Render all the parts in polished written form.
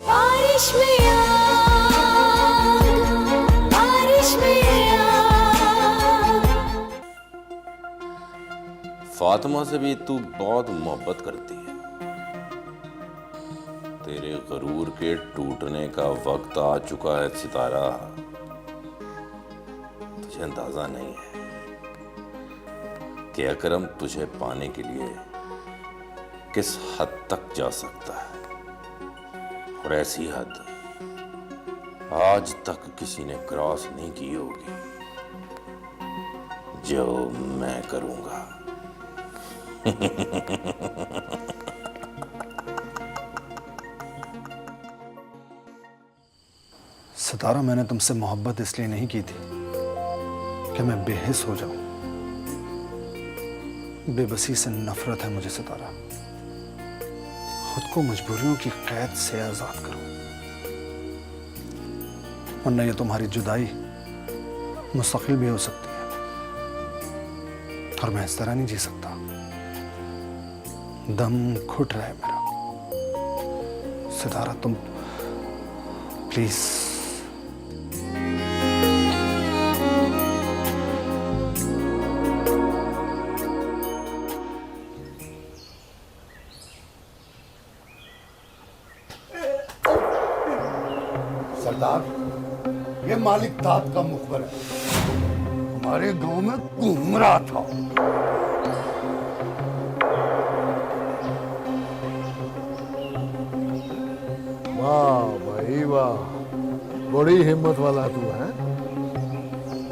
बारिश में यार, बारिश में यार। फातिमा से भी तू बहुत मोहब्बत करती है। तेरे गरूर के टूटने का वक्त आ चुका है सितारा। तुझे अंदाजा नहीं है कि अकरम तुझे पाने के लिए किस हद तक जा सकता है, और ऐसी हद आज तक किसी ने क्रॉस नहीं की होगी जो मैं करूंगा। सितारा, मैंने तुमसे मोहब्बत इसलिए नहीं की थी कि मैं बेहिस हो जाऊं। बेबसी से नफरत है मुझे सितारा। खुद को मजबूरियों की कैद से आजाद करो, वरना ये तुम्हारी जुदाई मुस्तकिल भी हो सकती है, और मैं इस तरह नहीं जी सकता। दम घुट रहा है मेरा। सितारा, तुम प्लीज। सरदार, ये मालिक तात का मुखबर है, हमारे गांव में घूम रहा था। वाह भाई वाह, बड़ी हिम्मत वाला तू है।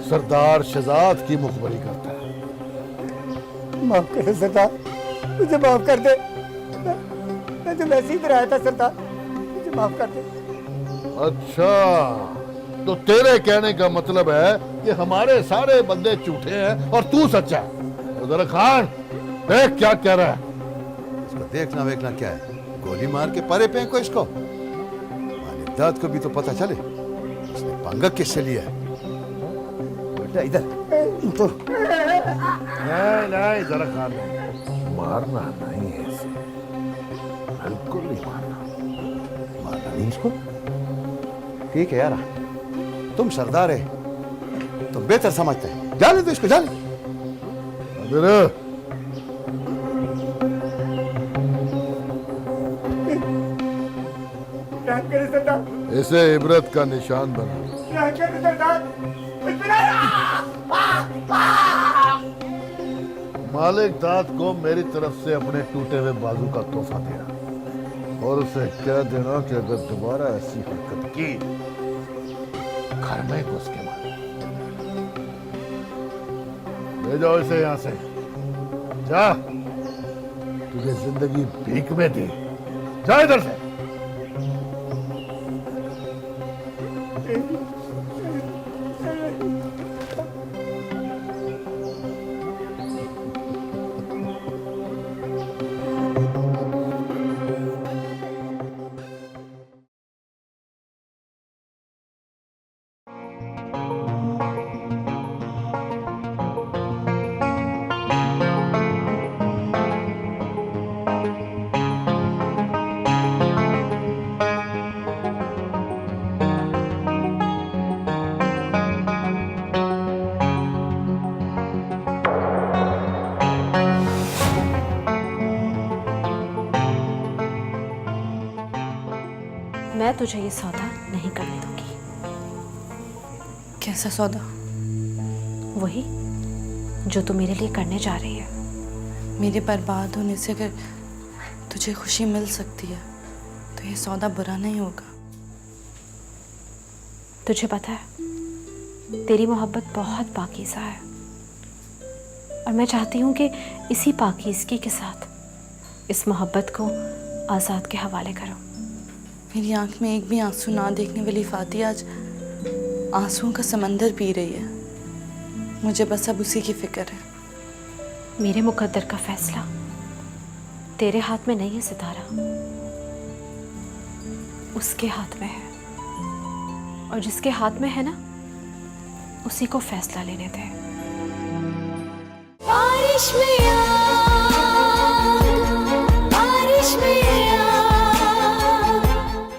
सरदार शहजाद की मुखबरी करता है। माफ कर दे सरदार, मुझे माफ कर दे। मैं तो वैसे ही डराया था सरदार, मुझे माफ कर दे। अच्छा, तो तेरे कहने का मतलब है कि हमारे सारे बंदे झूठे हैं और तू सच्चा है। उधर खान देख क्या कह रहा है। इसको देखना वेखना क्या है, गोली मार के परे फेंको इसको। मालिक दाद को भी तो पता चले इसने पंगा किससे लिया है। बेटा इधर तो नहीं जरा खान, मारना नहीं है इसे, बिल्कुल नहीं मारना। मारना नहीं इसको? ठीक है यार, तुम सरदार है तुम बेहतर समझते हैं। जाने दो इसको, जाने। सरदार, इसे इबरत का निशान बना। सरदार, मालिक दाद को मेरी तरफ से अपने टूटे हुए बाजू का तोहफा दिया, और उसे कह देना कि अगर दोबारा ऐसी हरकत की घर में घुस के मार। ले जाओ इसे यहां से, जा। तुझे जिंदगी भीख में दी, जा इधर से। मैं तुझे ये सौदा नहीं करने दूंगी। कैसा सौदा? वही जो तू मेरे लिए करने जा रही है। मेरे बर्बाद होने से अगर तुझे खुशी मिल सकती है तो ये सौदा बुरा नहीं होगा। तुझे पता है तेरी मोहब्बत बहुत पाकीज़ा है, और मैं चाहती हूँ कि इसी पाकीज़गी के साथ इस मोहब्बत को आज़ाद के हवाले करो। मेरी आंख में एक भी आंसू ना देखने वाली फाती आज आंसुओं का समंदर पी रही है। मुझे बस अब उसी की फिक्र है। मेरे मुकद्दर का फैसला तेरे हाथ में नहीं है सितारा, उसके हाथ में है, और जिसके हाथ में है ना उसी को फैसला लेने दे। बारिश में यार।